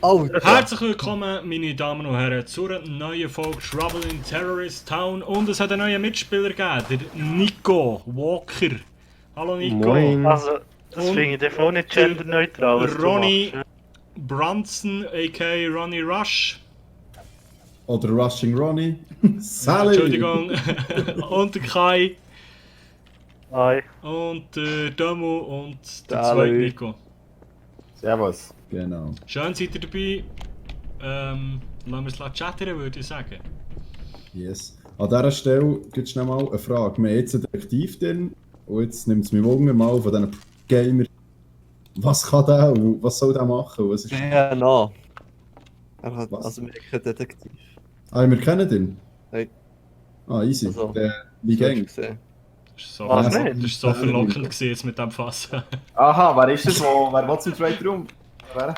Alter. Herzlich willkommen, meine Damen und Herren, zur neuen Folge Trouble in Terrorist Town. Und es hat einen neuen Mitspieler gegeben, der Nico Walker. Hallo Nico. Moin. Also, das Und finde ich definitiv nicht genderneutral, was du Ronnie machst. Brunson, a.k.a. Ronnie Rush. Oder Rushing Ronnie. Sally! Entschuldigung. Und der Kai. Hi. Und der Demo und der Hallo. zweite Nico. Servus. Genau. Schön seid ihr dabei. Lassen wir es chattern, würde ich sagen. Yes. An dieser Stelle gibt es schnell mal eine Frage. Wir haben jetzt einen Detektiv drin und jetzt nimmt es mich Wunder mal von diesen Gamer. Was kann der und was soll der machen? Was ist... DNA. Er hat Was? also wirklich Detektiv. Ah, wir kennen den? Hey. Ah, easy. Also, Wie Hast du gäng's? gesehen? Das ist so, Was das nicht? ist so verlockend gewesen jetzt mit dem Fass. Aha, wer ist das? Wer will zum zweiten Raum? Wer?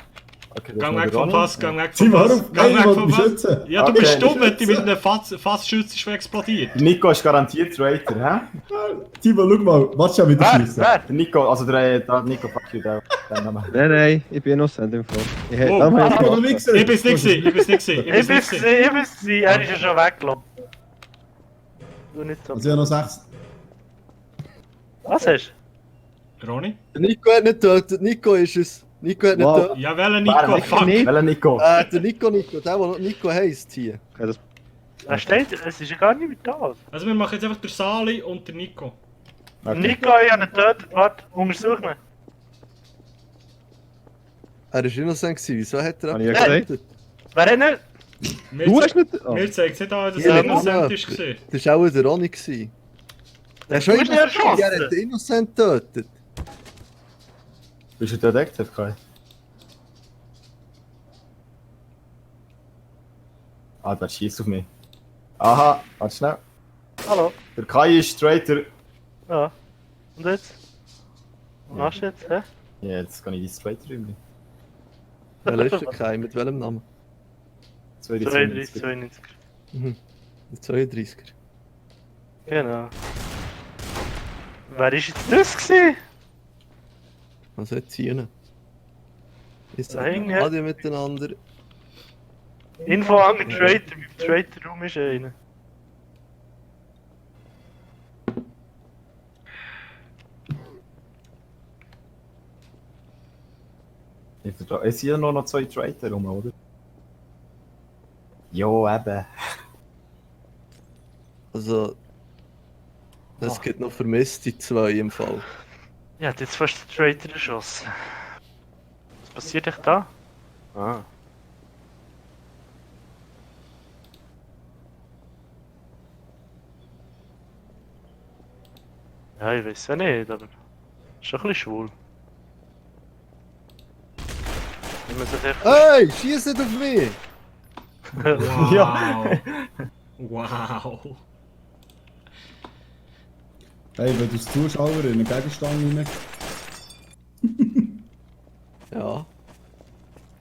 Okay, das Gang ist weg der vom Ronny. Fass, gang weg vom Sie Fass. warum? Gang Nein, weg ich vom mich Fass. schützen. Ja, du Okay. bist dumm, wenn du mit einem Fassschütze schon explodiert. Nico ist garantiert Traitor, hä? Timo, schau mal. Warte schon wieder schießen. Wer? Der Nico, also der Nico, fuck you, der Name. Nein, ich bin innocent im Fall. Ich hätte Oh. damals Ich bin nicht Ich bin's nicht gewesen, ich bin's nicht gewesen, ich Ich bin's nicht bin's gewesen. gewesen, ich bin's gewesen. Er ist ja schon weggelaufen. Du nicht so. Also ich habe noch 6. Was hast Ronny? Der Nico hat nicht getötet. Nico ist es. Nico hat nicht Wow. getötet. Ja, welcher Nico? Wer? Fuck. nicht. Welcher Nico? Der Nico, der, der noch Nico heisst hier. Ja, das du? Er steht, es ist ja gar nicht mehr da. Also wir machen jetzt einfach der Sali und der Nico. Okay. Nico, ich habe ihn getötet. Warte, untersuch mich. Er war innocent gewesen. Wieso hat er Habe ich ja getötet? Wer hat nicht? Du hast nicht. Oh. Mir zeigt es nicht an, dass Ja, er innocent ja. ist gewesen. Das war auch der Ronny. gewesen. Der ist schon Du hast ihn erschossen. Er hat den innocent getötet. Bist du der Detektiv, Kai? Ah, der schießt auf mich. Aha, warte schnell. Hallo. Der Kai ist Traitor. Ja. Und jetzt? Was machst du jetzt, hä? Ja, jetzt kann ich ins zweite Raum. Wer ist der Kai? Mit welchem Namen? 32, 92. 92. Mhm. Der 32er. Genau. Wer ist jetzt das gewesen? Was hat sie hier? Ich Da sage hängen- alle miteinander. Info an den Traitor. Im Traitor-Raum ist einer. Es sind ja noch 2 Traitor rum, oder? Jo, eben. Also. Es gibt noch vermisste 2 im Fall. Ja, hat jetzt fast den Traitor erschossen. Was passiert echt da? Ah. Ja, ich weiß ja nicht, aber. Ist schon ein bisschen schwul. Wenn man sich echt. Hey, schieß nicht auf mich! Wow. Wow. Hey, wenn du als Zuschauer in einen Gegenstand rein... Ja.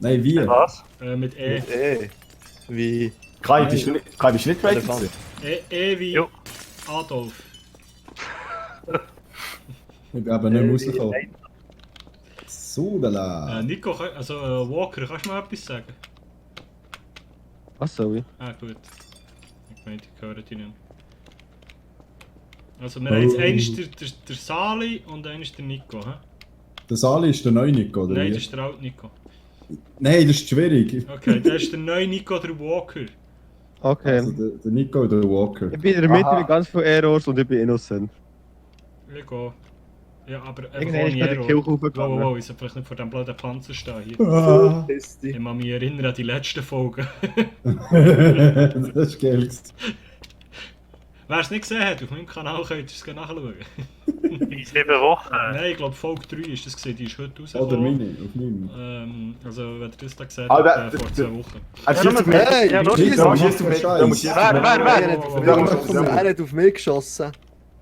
Nein, wie? Was? Mit E. Wie? Kai, bist du nicht Traitor Elefant. gewesen? E wie Jo. Adolf. Ich bin eben nicht mehr rausgekommen. Sudala. Nico, also Walker, kannst du mal etwas sagen? Was soll ich? Ah, gut. Ich meine, die hören die nicht. Also, wir haben jetzt einen ist der Sali und einen ist der Nico, hä? Der Sali ist der neue Nico, oder Nein, wie? das ist der alte Nico. Nein, das ist schwierig. Okay, der ist der neue Nico, der Walker. Okay. Also der Nico und der Walker. Ich bin in der Mitte Aha. mit ganz vielen Errors und ich bin innocent. Ich gehe. Ja, aber einfach Irgendwann ist ohne gerade der Error. Kill Wow, hochgegangen. wow, ich soll vielleicht nicht vor dem blöden Panzer stehen hier. Ah, Ist Ich die. kann mich erinnern an die letzten Folgen. das ist geil. Wer es nicht gesehen hat, auf meinem Kanal könnt ihr es gerne nachschauen. In 7 Wochen. Nein, ich glaube Folge 3 ist das gesehen, die ist heute Oder rausgekommen. meine, auf meinem. Also, wenn ihr das da gesehen Ah, habt, der- vor 2 Wochen. Er schießt auf mich. Hey, Ja, los, schieß Der auf muss mich! schießt auf mich. Der muss schießt auf mich. Wer? Er hat auf mich Der geschossen. muss- Er hat auf mich geschossen.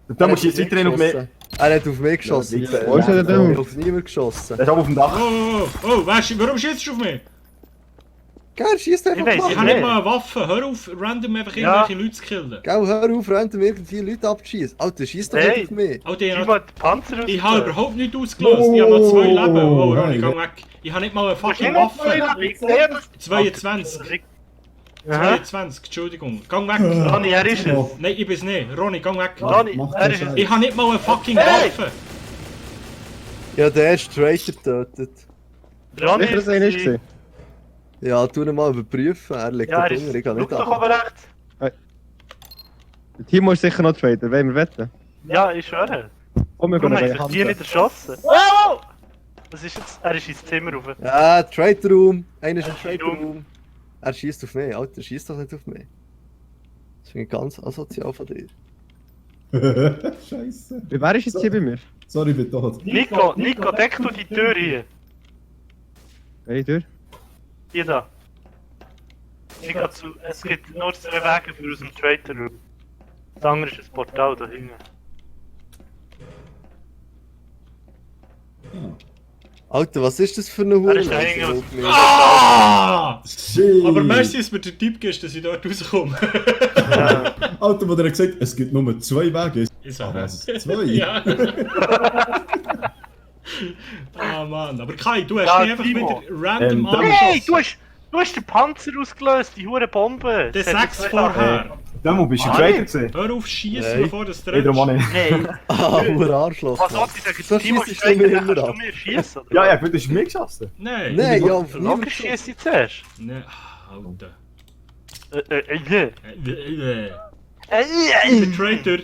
Der muss jetzt weiterhin auf mich. Er hat auf mich geschossen. Ja, Wo ist denn der Er hat Dude? auf niemand geschossen. Der ist oben auf dem Dach. Oh, warum schießt du auf mich? Gell, schießt einfach Ich weiss, mal. Ich habe nicht Nee. mal eine Waffe. Hör auf, random einfach Ja. irgendwelche Leute zu killen. Gell, hör auf, random irgendwie Leute abzuschießen. Alter, schießt doch Hey. nicht auf mich. Alter, Timo hat den Panzer ich habe überhaupt nicht ausgelöst. Ich habe noch 2 Leben. Oh, Ronny, geh weg. Ich habe nicht mal eine fucking Waffe. Ich sehe das. 22. Aha. 22, Entschuldigung. Geh weg. Ronny, er ist es. Nein, ich bin's nicht. Ronny, geh weg. Ronny, Mach er den ist es. Scheiß. Ich habe nicht mal eine fucking Hey! Waffe. Ja, der erste Traitor tötet. Ronny Sicher, ist dass er nicht es. gesehen. Ja, tu ihn mal überprüfen. Er liegt Ja, da er ist drunter, es. ich kann Schau nicht doch ab. oben rechts. Der Timo ist sicher noch Trader, wollen wir wetten? Ja, ich schwöre. Komm, wir Warum können hat bei sich die nicht erschossen? Wow! Was ist jetzt? Er ist ins Zimmer rauf. Ja, Traitor Room. Einer ist im Traitor Traitor Room. Room. Er schießt auf mich. Alter, schießt doch nicht auf mich. Das finde ich ganz asozial von dir. Scheiße. Wer ist jetzt hier bei mir? Sorry, ich bin tot. Nico, deck du die Tür hier. Welche Tür? Hier da. Es gibt nur 2 Wege für aus dem Traitor Room. Das andere ist ein Portal da hinten. Alter, was ist das für eine Er Hure? ist da hinten. Ah! Shit. Aber merci, dass mir der Typ gibst, dass ich dort rauskomme. Alter, wo der gesagt hat, es gibt nur 2 Wege. Ist Aber er. es ist 2. Ja. Ah Mann, aber Kai, du hast Ja, mich einfach Timo. wieder random da- Hey, angeschossen. du hast den Panzer ausgelöst, die hure Bombe. Der Das hat 6 zwei vorher. Demo, bist du Ah, Traitor nicht. gewesen? Hör auf schießen, Nein. bevor das Wiederum auch triffst. nicht. Hey, Ah, Hure Arschloch. was Mann. soll ich sagen? So Timo schiesst ist du mir Traitor, immer kannst du ab. mir schießen? oder? Ja, ja, gut, du hast mich geschossen. Nein. Nein, ja, auf niemand Logisch schieße ich zuerst. Nein. Alter. Ja. Ich bin Traitor.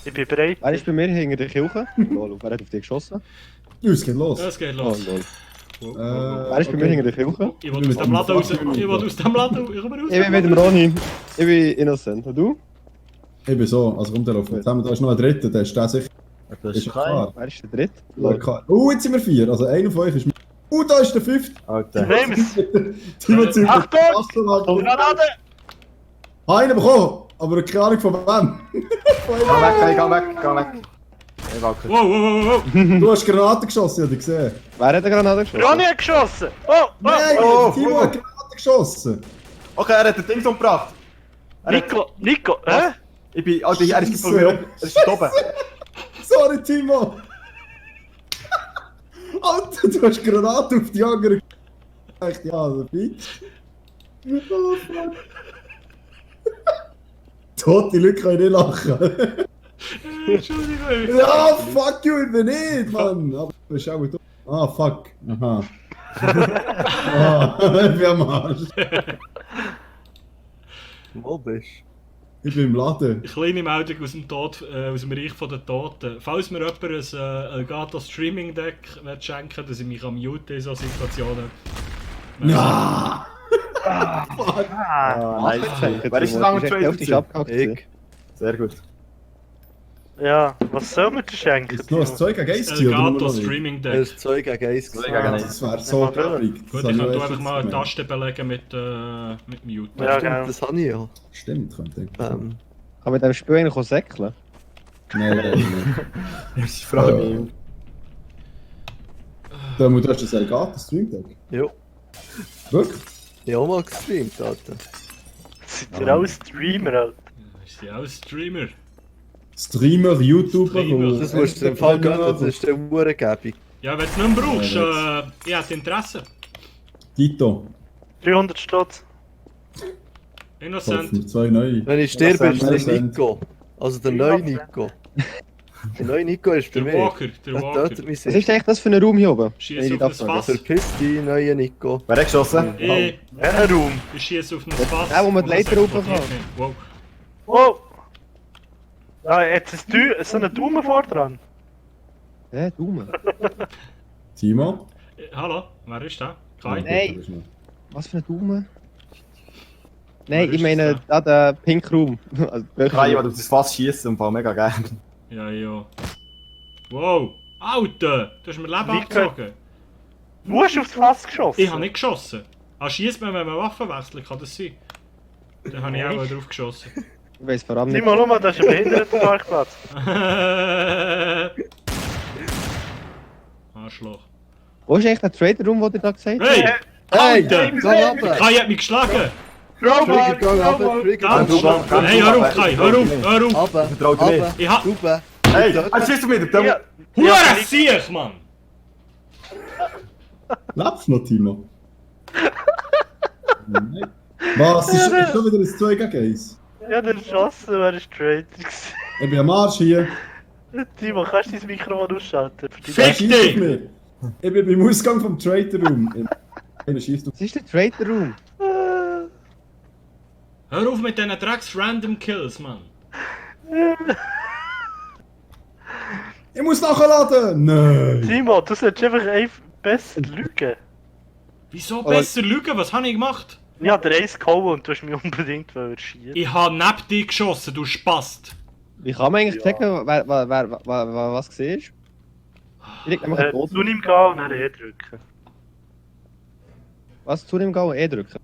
Ich bin bereit. Wer ist bei mir hinter der Kirche? Lol, wer hat auf dich geschossen? Es geht los. Das geht Oh, los. lol. Äh, Wer ist bei mir hinter der Kirche? Ich will aus dem Laden raus. Ich will aus dem Laden. Ich will raus. Ich bin mit dem Ronny. Ich bin innocent. Und du? Ich bin so, also kommt der auf. Jetzt haben wir da ist noch ein dritter, der ist der sicher. Das Ist klar. Wer ist der dritte? Ja, klar. Jetzt sind wir 4, also einer von euch ist. Da ist der 5. Alter. Nehmen es. Timo zieht Achtung! Granate! Einen bekommen, aber keine Ahnung von wem. Geh weg, geh weg, geh weg. Ich wackel. Wow, wow, wow, wow. Du hast Granaten geschossen, ich hab gesehen. Wer hat eine Granate geschossen? Ronny hat geschossen! Oh! Nein, oh, Timo oh. hat Granaten geschossen. Okay, er hat den Dings umgebracht. Nico! Hä? Ich bin, Alter, er ist von Scheisse. mir oben. Er ist von oben. Sorry, Timo. Alter, du hast Granaten auf die andere. Echt, ja, also Bitch. Oh, fuck. Tote Leute können nicht lachen. Entschuldigung. Ja, fuck you, ich bin nicht, Mann. Aber du bist auch dumm. Ah, fuck. Aha. Ah, ich bin am Arsch. Wo bist Ich bin im Laden. Kleine Meldung aus dem, aus dem Reich der Toten. Falls mir jemand ein Elgato Streaming Deck schenken will, dass ich mich am muten in solchen Situationen. Ja! Ah, nice. Wer ist der der lange Traitor? auf dich abgehackt. Ich. Sehr gut. Ja, was soll man dir schenken? Ist noch ein Zeug gegen Geist hier, oder nur Elgato noch nicht? Streaming Er Deck. ist Zeug gegen Eis. Zeug gegen Eis. Das wäre so traurig. Gut, ich könnte einfach mal eine Taste belegen mit Mute. Ja, Stimmt, genau. das habe ich ja. Stimmt, könnte ich. Ähm, Kann mit dem Spiel eigentlich auch säckeln? Nein. Das ist die Frage. Du hast das Elgato Streamtag. jo. Wirklich? Ich habe auch mal gestreamt, Alter. Seid ihr auch Streamer, Alter? Ist ja auch Streamer. Streamer, YouTuber. Streamer. wo- Das musst du im Fall gönnen, das ist der Uhrengebung. Ja, wenn du es nicht mehr brauchst, ich hätte Interesse. Tito. 300 Stutz. Innocent. Kaufen 2 neue. Wenn ich sterbe, ist der Innocent. Nico. Also der neue Nico. Der neue Nico ist bei Der mir. Walker, der Der Walker. tötet mich Was sehr. ist eigentlich das für ein Raum hier oben? Schieß Wenn ich auf das darf fragen. Fass. Verpiss dich, neue Nico. Wer hat geschossen? Ich Raum. schieße auf ein Fass. Der, wo man die und das Leiter rauf explodiert kann. nicht. Wow. Oh! Ah, jetzt ist so ein Daumen vor dran. Hä, Daumen? Timo? Hallo, wer ist der? Kai? Nein. Was für ein Daumen? Wer Nein, ist ich meine, das da der Pink Room. Also, Kai, weil du das Fass schießt und Fall mega gerne. Ja, ja. Wow! Alter! Du hast mir Leben Wie abgezogen. Du hast aufs Fass geschossen. Ich habe nicht geschossen. Ah, schießt man, wenn man Waffen wechselt, kann das sein? Dann habe ich auch mal drauf geschossen. Ich weiß vor allem nicht. Timo, schau mal, das ist ein Behindertenparkplatz. Arschloch. Wo ist eigentlich der Trader Room, den ihr da gesagt habt? Hey! Hey, Alter! gang runter! Kai hat mich geschlagen! Trigger, gang runter, Trigger, Ganz gang schnell! Hey, hör auf, Kai! Hör auf! Hör auf! runter! Vertrau dir nicht. Runter, Ich hab... Rauben! Hey, jetzt schießt du mir den Ja, Hure Siech, Mann! Lebst du noch, Timo? Nein. Was? Ist schon wieder ein 2 gegen 1? ja, der Schossen wäre ein Traitor gewesen. Ich bin am Arsch hier. Timo, kannst du dein Mikrofon ausschalten? Für die Fick Schießt dich! auf mich. Ich bin beim Ausgang vom Trader Room. Einer schießt auf. Was ist der Trader Room? Hör auf mit diesen Drecks-Random Kills, Mann! Ich muss nachladen! Nein! Timo, du solltest einfach besser lügen. Wieso besser lügen? Was habe ich gemacht? Ich hab dir eins gehauen und du hast mich unbedingt schießen. Ich habe neben dich geschossen, du Spast! Wie kann man eigentlich Ja. checken, was gesehen ist? Ich leg nämlich einen Zu Toten. ihm gehen und dann E drücken. Was zu ihm gehen und drücken?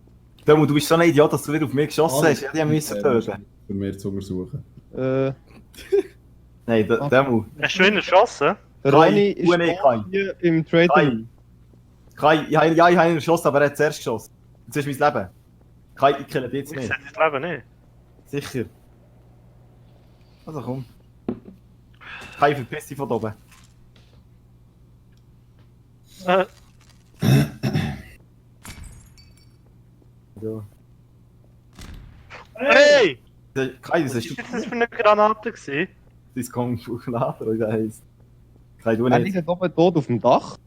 Demo, du bist so ein Idiot, dass du wieder auf mich geschossen hast. Die haben müssen töten. Für mehr zu untersuchen. Nein, Demo. Hast du ihn erschossen? Der Kai, Ronny ist du nicht, Kai. hier im Trader Kai. Room. Kai, ich habe ihn geschossen, aber er hat zuerst geschossen. Jetzt ist mein Leben. Kai, ich kille dich jetzt Ich nicht. sehe dein Leben nicht. Sicher. Also komm. Kai, verpiss dich von da oben. Äh, Ja. hey! Kai, das Was ist ist jetzt das für eine Granate gewesen? dein Kalkulator, wie der heisst. Kai, du Er nicht. liegt oben tot auf dem Dach.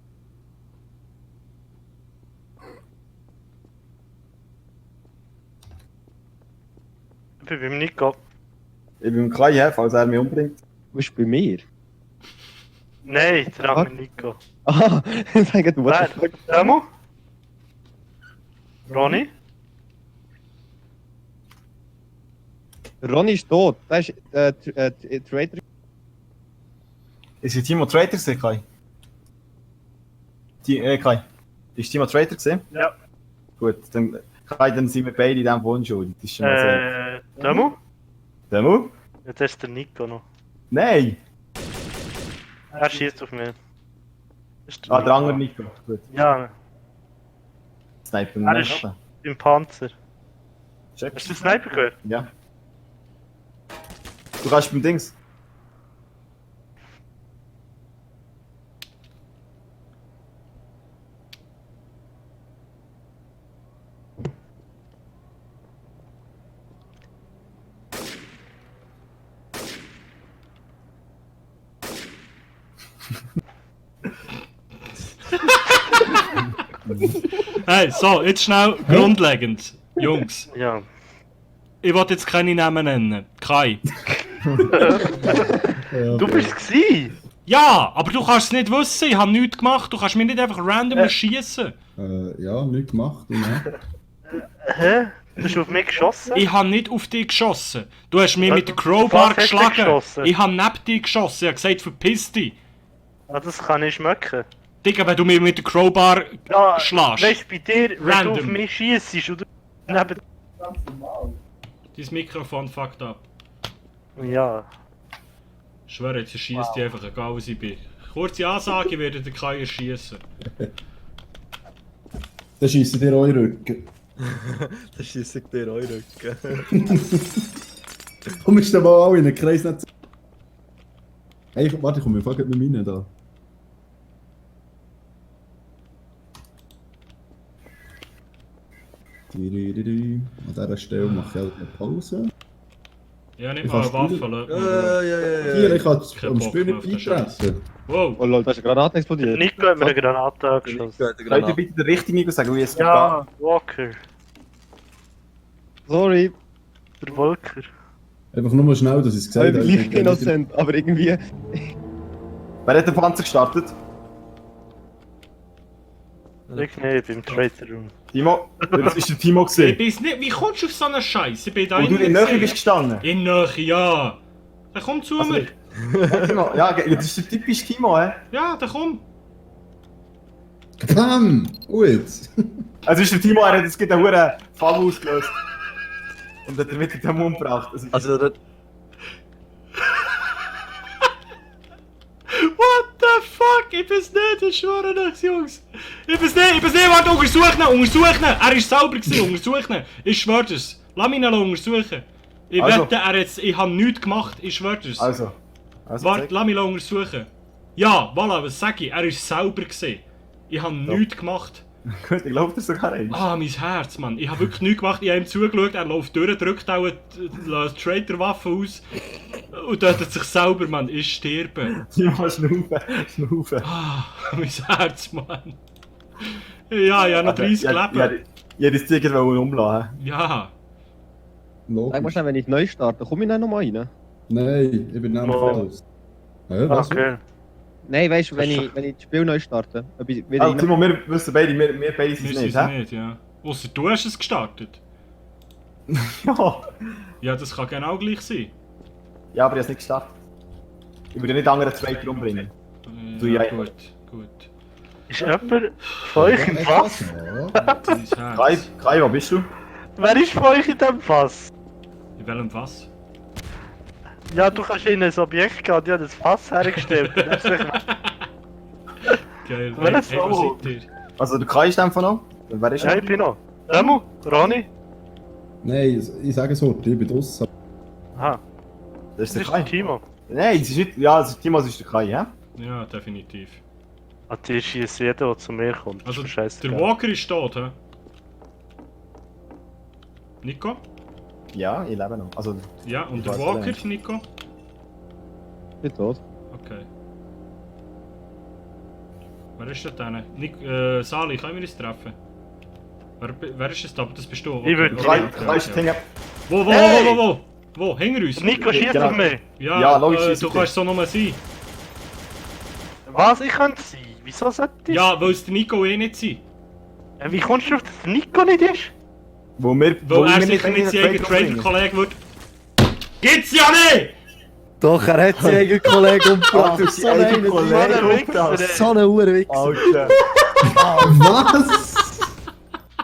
Ich bin beim Nico. Ich bin Kai, ja, falls er mich umbringt. Du bist bei mir. Nein, der andere Nico. Ah, sag du, was? Wer? Demo? Ronny? Ronny ist tot. Das ist Trader. Ist es Timo Trader gesehen, Kai? Kai. Ist Timo Trader gesehen? Ja. Gut, dann, Kai, dann sind wir beide in diesem unschuldig. Das ist schon mal sehr. Demo? Demo? Jetzt ist der Nico noch. Nein! Er schießt auf mich. Das ist Ah, der andere Nico. Gut. Ja, Sniper Er nicht. ist- im Panzer. Check. Hast du den Sniper gehört? Ja. Du kannst beim Dings. Hey, so, jetzt schnell grundlegend. Jungs, Ja. ich wollte jetzt keine Namen nennen. Kai. Du bist es gewesen! Ja, aber du kannst es nicht wissen, ich habe nichts gemacht. Du kannst mich nicht einfach random erschießen. Ja, nichts gemacht. Und ja. Hä? Du hast auf mich geschossen? Ich habe nicht auf dich geschossen. Du hast mich Was- mit der Crowbar was hast du geschlagen. geschossen? Ich habe neben dich geschossen. Ich habe gesagt, verpiss dich. Ah, das kann ich schmecken. Digga, wenn du mich mit der Crowbar Ja, schlägst. weißt du, bei dir, wenn Random. du auf mich schießt und du neben... Dein Mikrofon fucked up. Ja. Ich schwöre, jetzt schießt die einfach, egal was ich bin. Kurze Ansage, ich werde den Kai erschießen. Dann schiessen dir eure Rücken. Das schießt dir eure Rücken. Komm, ist der mal alle in den Kreis nicht. Hey, warte, komm, wir fangen nicht rein da. An dieser Stelle mache ich halt eine Pause. Ja, nicht Ich mal eine kann Waffe, spielen. lass Ja. Hier, ich kann Kein am Bock Spiel mehr nicht auf den Scheiß. beitreten. Wow. Oh lol, da ist eine Granate Der explodiert. Nico hat mir eine Granate angeschossen. Könnt ihr bitte den richtigen Nico sagen, wie es geht? Ja, Walker. Sorry, Der Volker. Einfach nur mal schnell, dass ich es ich gesagt bin habe. gleich innocent, aber irgendwie... Wer hat den Panzer gestartet? Ich nicht, beim Trader Room. Timo? Das ist der Timo Ich gesehen. bin's nicht. Wie kommst du auf so einen Scheiß? Ich bin da Und du in der Nähe bist gestanden. In Nähe, ja. Dann komm zu Also, mir. Timo, ja, das ist der typische Timo, hä? Ja, dann komm. Bam! Gut! Also ist der Timo, er hat jetzt gerade einen hohen Fall ausgelöst. Und hat damit den Mund gebracht. Also, das, What the fuck? fuck, ich bin's nicht, ich schwöre nicht, Jungs. Ich bin's nicht, warte, untersuch ihn. Er ist sauber gewesen, untersuch ihn. Ich schwöre es. Lass mich ihn untersuchen. Ich Also. wette, ich habe nichts gemacht, ich schwöre es. Also. Warte, zeig. lass mich untersuchen. Ja, voilà, was sag ich? Er ist sauber gewesen. Ich habe nichts gemacht. Gut, ich glaube, das sogar eins. Ah, mein Herz, Mann. Ich habe wirklich nichts gemacht. Ich habe ihm zugeschaut, er läuft durch, drückt auch die Traitor-Waffe aus und tötet sich selber, Mann. Ich sterbe. Timo, schnaufen. Ah, mein Herz, Mann. Ja, ich habe noch 30 Leben. Ich hätte das Ticket umlassen. Ja. Sag mal Logisch. schnell, wenn ich neu starte, komme ich dann nochmal rein? Nein, ich bin nämlich Oh. raus. Ja, was? Okay. Nein, weißt du, wenn ich das Spiel neu starte, ob ich wieder Also, rein... Timo, wir wissen beide, wir beide sind Wir es sind nicht, es hä? nicht, ja. Ausser du hast es gestartet. Ja. Ja, das kann genau gleich sein. Ja, aber ich habe es nicht gestartet. Ich würde nicht andere zwei umbringen. Du, ja, Gut, gut. Ist jemand von euch im Fass? Ja. Mein Herz. Kai, wo bist du? Wer ist von euch in dem Fass? In welchem Fass? Ja, du kannst in ein Objekt gehen, die hat das Fass hergestellt. Das ist nicht- Geil. Wer Hey, ist hey, wo so? seid ihr? Also, der Kai ist einfach noch. Und wer ist Ja, er? ich bin noch. Remo? Ronny? Nein, ich sage es heute, ich bin draussen. Aha, Das ist das der ist Kai. der Timo. Nein, das ist nicht. Ja, das ist Timo, das ist der Kai, hä? Ja, definitiv. Ah, die schießt jeder, der zu mir kommt. Also, Scheiße. der Walker ist tot, hä? Nico? Ja, ich lebe noch. Also, Ja, und Ich der weiß Walker, nicht. Nico? Ich bin tot. Okay. Wer ist das denn? Sali, können wir uns treffen? Wer ist das da? Das bist du. Ich würd- Kai ist Ding. Wo? Hey! Wo? Hinter uns? Nico schießt Genau. auf mich. Ja, Ja, logisch, du schießt auf kannst so nur sein. Was? Ich könnte sein. Wieso sollte ich? Ja, weil es der Nico eh nicht sein. Wie kommst du auf, dass der Nico nicht ist? Wo Weil er wir sicher nicht sein eigener umbringen. Trader-Kollege wird. Gibt's ja nicht! Doch, er hat seinen eigenen Kollegen umgebracht. Alter, So sein eigener einen Kollege. So ein Wichser, Wichser, ey. So ein Uhrenwichser. Alter. Was?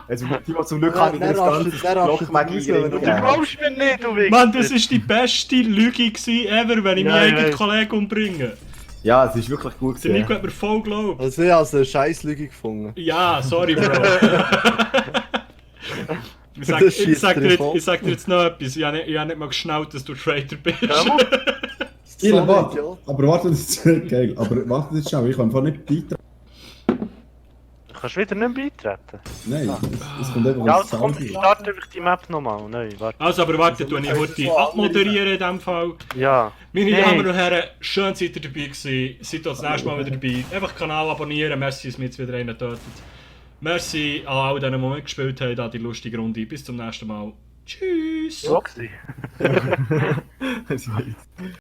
Also, Timo, zum Glück habe ich dir das ganze Blockmädchen Du gegeben. glaubst mir nicht, du Wichser. Mann, das war die beste Lüge gewesen ever, wenn ich Ja, meinen ich eigenen weiss. Kollegen umbringe. Ja, es ist wirklich gut Der Nico gewesen. hat mir voll geglaubt. Also ich habe eine Scheisslüge gefunden. Ja, sorry, Bro. Ich sag, Das ich, schießt sag dir dir jetzt, voll. ich sag dir jetzt noch etwas. Ich habe nicht mal geschnallt, dass du Traitor bist. Remo? Geil, So ein warte. Idiot. Aber warte jetzt, geil. Aber warte jetzt schnell, ich kann einfach nicht beitragen. Du kannst wieder nicht beitreten. Nein, es kommt einfach Ja, ein also komm, Sound. starte einfach die Map nochmal. Nein, warte. Also, aber warte, tu ich heute abmoderieren in diesem Fall. Ja. Meine Hey. Damen und Herren, schön seid ihr dabei gewesen. Seid auch das nächste Mal wieder dabei. Einfach den Kanal abonnieren. Merci, dass mir jetzt wieder einer tötet. Merci an all denen, die mitgespielt haben, an die lustige Runde. Bis zum nächsten Mal. Tschüss! So gewesen. Das war jetzt-